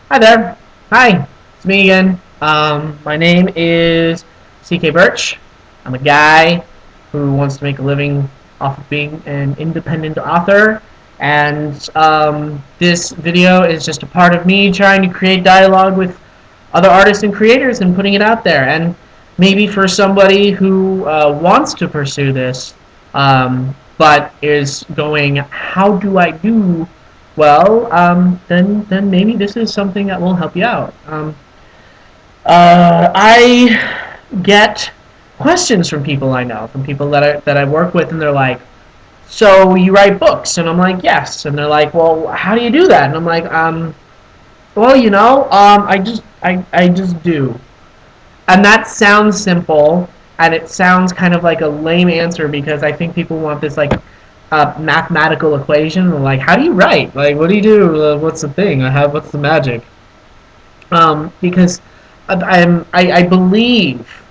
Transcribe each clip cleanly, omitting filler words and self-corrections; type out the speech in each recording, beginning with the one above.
Hi there. Hi, it's me again. My name is CK Burch. I'm a guy who wants to make a living off of being an independent author, and this video is just a part of me trying to create dialogue with other artists and creators and putting it out there. And maybe for somebody who wants to pursue this, but is going, how do I do well, then maybe this is something that will help you out. I get questions from people I know, from people that I work with, and they're like, "So you write books?" And I'm like, "Yes." And they're like, "Well, how do you do that?" And I'm like, "Well, I just do." And that sounds simple, and it sounds kind of like a lame answer because I think people want this like mathematical equation. Like, how do you write? Like, what do you do? What's the thing? What's the magic? Because I believe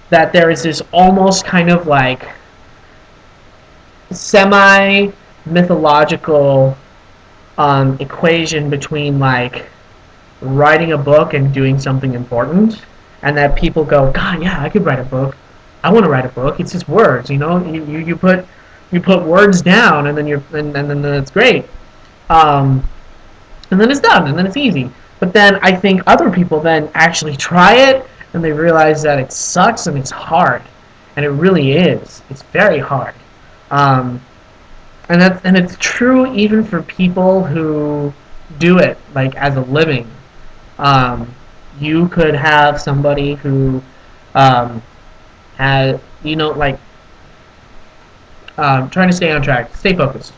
that there is this almost kind of like semi mythological equation between like writing a book and doing something important, and that people go, God, yeah, I could write a book. I want to write a book. It's just words, you know. You put words down, and then it's great. Um, and then it's done, and then it's easy. But then I think other people then actually try it, and they realize that it sucks and it's hard, and it really is. It's very hard. Um, and it's true even for people who do it like as a living. Um, you could have somebody who um, has, like, trying to stay on track, stay focused.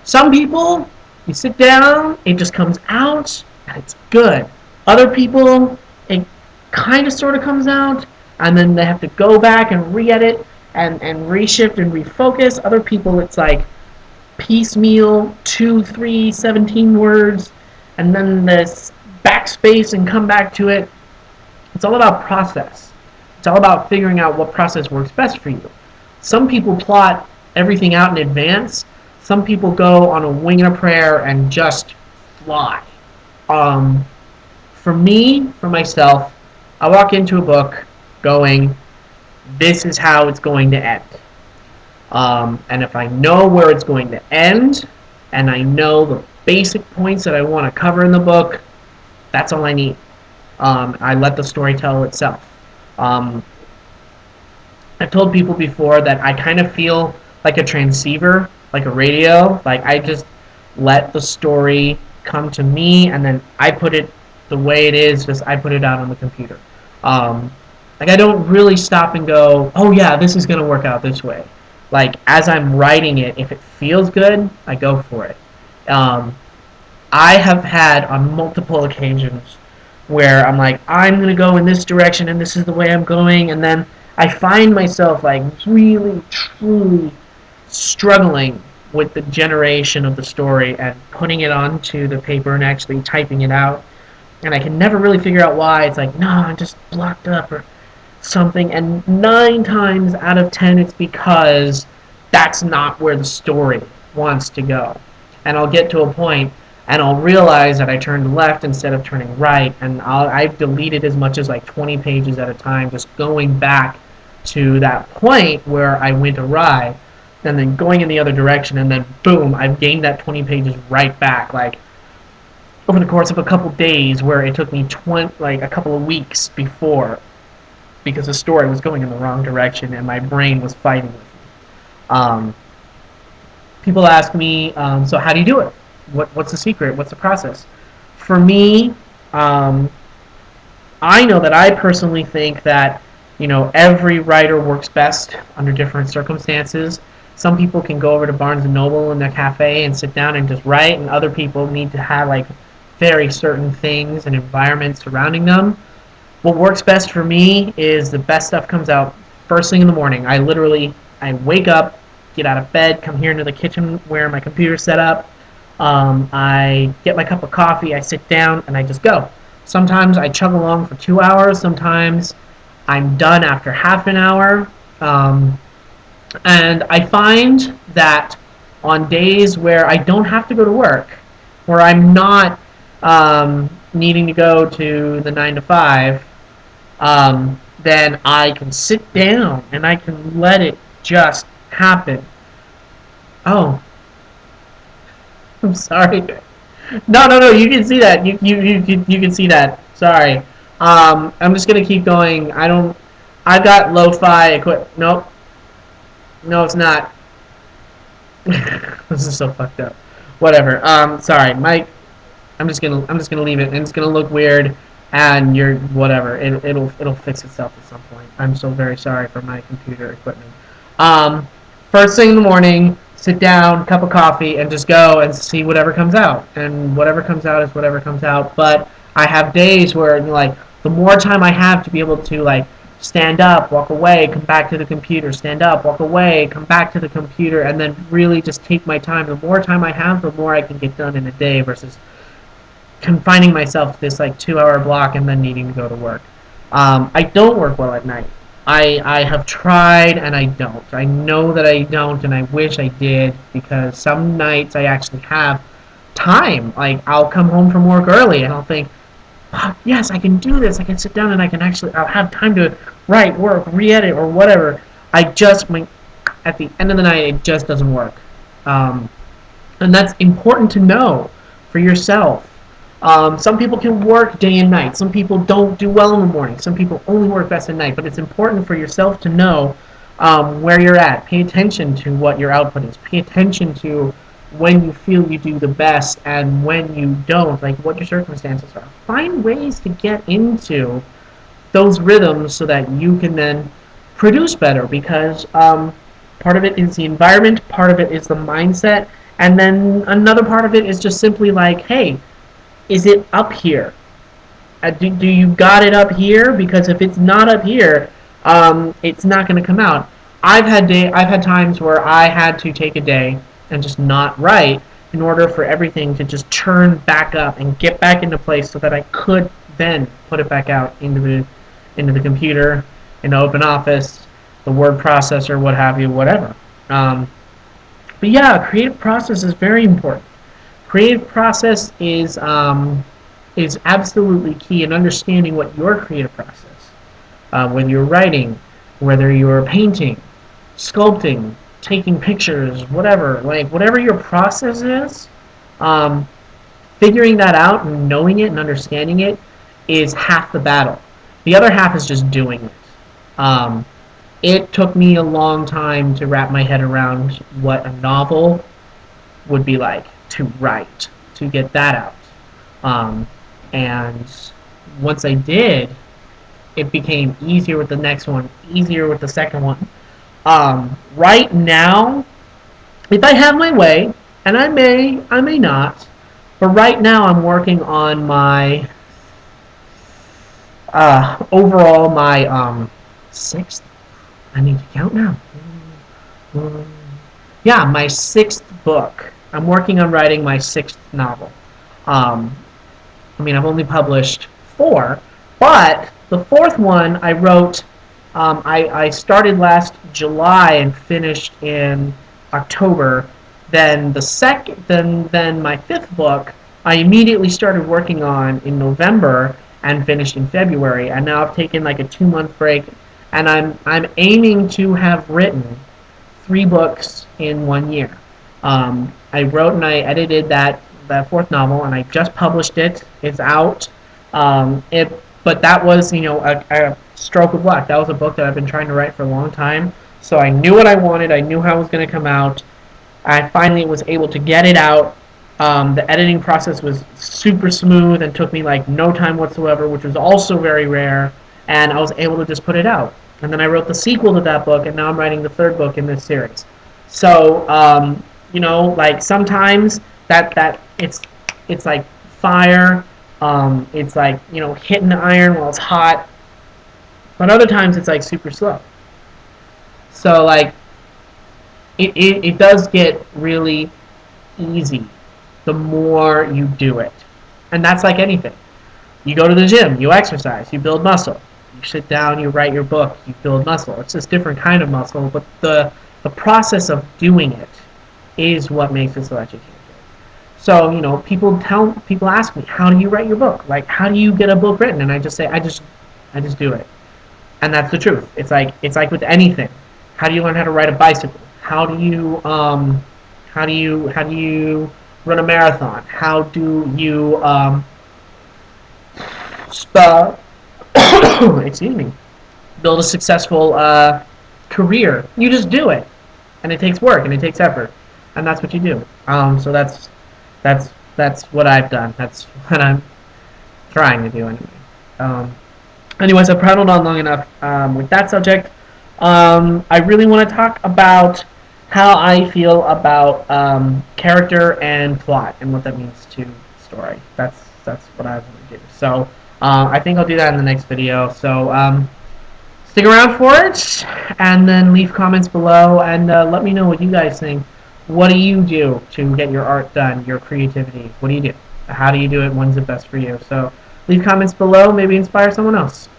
Some people, you sit down, it just comes out, and it's good. Other people, it kind of sort of comes out, and then they have to go back and re-edit and reshift and refocus. Other people, it's like piecemeal, 2, 3, 17 words, and then this backspace and come back to it. It's all about process. It's all about figuring out what process works best for you. Some people plot everything out in advance. Some people go on a wing and a prayer and just fly. Um, for me, for myself, I walk into a book going, this is how it's going to end. And if I know where it's going to end, and I know the basic points that I want to cover in the book, that's all I need. I let the story tell itself. Um, I've told people before that I kind of feel like a transceiver, like a radio. Like, I just let the story come to me, and then I put it the way it is. Just I put it out on the computer. Um, like, I don't really stop and go, oh yeah, this is gonna work out this way. Like, as I'm writing it, if it feels good, I go for it. Um, I have had on multiple occasions where I'm like, I'm gonna go in this direction, and this is the way I'm going, and then I find myself like really, truly struggling with the generation of the story and putting it onto the paper and actually typing it out. And I can never really figure out why. It's like, no, I'm just blocked up or something. And 9 times out of 10, it's because that's not where the story wants to go. And I'll get to a point and I'll realize that I turned left instead of turning right, and I've deleted as much as like 20 pages at a time, just going back to that point where I went awry, and then going in the other direction, and then boom, I've gained that 20 pages right back, like over the course of a couple days, where it took me like a couple of weeks before, because the story was going in the wrong direction and my brain was fighting with me. Um, People ask me, so how do you do it? What's the secret? What's the process? For me, um, I know that I personally think that every writer works best under different circumstances. Some people can go over to Barnes and Noble in their cafe and sit down and just write, and other people need to have like very certain things and environments surrounding them. What works best for me is the best stuff comes out first thing in the morning. I wake up, get out of bed, come here into the kitchen where my computer's set up. I get my cup of coffee, I sit down, and I just go. Sometimes I chug along for 2 hours. Sometimes I'm done after half an hour. And I find that on days where I don't have to go to work, where I'm not needing to go to the 9 to 5, then I can sit down and I can let it just happen. Oh, I'm sorry. No, no, no. You can see that. You can see that. Sorry. I'm just gonna keep going. I don't. I've got lo-fi equip. Nope. No, it's not. This is so fucked up. Whatever. Sorry, Mike. I'm just gonna leave it, and it's gonna look weird, and you're whatever. It'll fix itself at some point. I'm so very sorry for my computer equipment. Um, First thing in the morning, sit down, cup of coffee, and just go and see whatever comes out. And whatever comes out is whatever comes out. But I have days where like the more time I have to be able to like stand up, walk away, come back to the computer, stand up, walk away, come back to the computer, and then really just take my time. The more time I have, the more I can get done in a day versus confining myself to this like 2 hour block and then needing to go to work. I don't work well at night. I have tried and I don't. I know that I don't and I wish I did because some nights I actually have time. Like I'll come home from work early and I'll think, oh, yes, I can do this. I can sit down and I'll have time to write, work, re-edit or whatever. At the end of the night, it just doesn't work. And that's important to know for yourself. Some people can work day and night. Some people don't do well in the morning. Some people only work best at night. But it's important for yourself to know where you're at. Pay attention to what your output is. Pay attention to when you feel you do the best and when you don't, like what your circumstances are. Find ways to get into those rhythms so that you can then produce better because part of it is the environment, part of it is the mindset, and then another part of it is just simply like, hey, is it up here? Do you got it up here? Because if it's not up here, it's not going to come out. I've had times where I had to take a day and just not write in order for everything to just turn back up and get back into place so that I could then put it back out into the computer, into Open Office, the word processor, what have you, whatever. But yeah, creative process is very important. Creative process is absolutely key in understanding what your creative process, whether you're writing, whether you're painting, sculpting, taking pictures, whatever, like whatever your process is, figuring that out and knowing it and understanding it is half the battle. The other half is just doing it. It took me a long time to wrap my head around what a novel would be like to write, to get that out. And once I did, it became easier with the next one, easier with the second one. Right now, if I have my way, and I may not, but right now I'm working on my overall my sixth. I need to count now. Yeah, my sixth book. I'm working on writing my sixth novel. I mean, I've only published 4, but the fourth one I wrote. I started last July and finished in October. Then then my 5th book, I immediately started working on in November and finished in February. And now I've taken like a 2-month break, and I'm aiming to have written 3 books in 1 year. I wrote and I edited that 4th novel, and I just published it. It's out. But that was, a stroke of luck. That was a book that I've been trying to write for a long time. So I knew what I wanted. I knew how it was going to come out. I finally was able to get it out. The editing process was super smooth and took me like no time whatsoever, which was also very rare. And I was able to just put it out. And then I wrote the sequel to that book, and now I'm writing the 3rd book in this series. So, like sometimes that it's like fire. It's like, hitting the iron while it's hot. But other times it's like super slow. So like it does get really easy the more you do it. And that's like anything. You go to the gym, you exercise, you build muscle. You sit down, you write your book, you build muscle. It's just different kind of muscle, but the process of doing it is what makes it so educated. So, people ask me, how do you write your book? Like, how do you get a book written? And I just say, I just do it. And that's the truth. It's like with anything. How do you learn how to ride a bicycle? How do you run a marathon? How do you sp- excuse me, build a successful career? You just do it, and it takes work and it takes effort, and that's what you do. So that's what I've done. That's what I'm trying to do anyway. Um, Anyways, I've prattled on long enough with that subject. I really want to talk about how I feel about character and plot and what that means to story. That's what I want to do. So I think I'll do that in the next video. So stick around for it, and then leave comments below and let me know what you guys think. What do you do to get your art done, your creativity? What do you do? How do you do it? When's it best for you? So leave comments below. Maybe inspire someone else.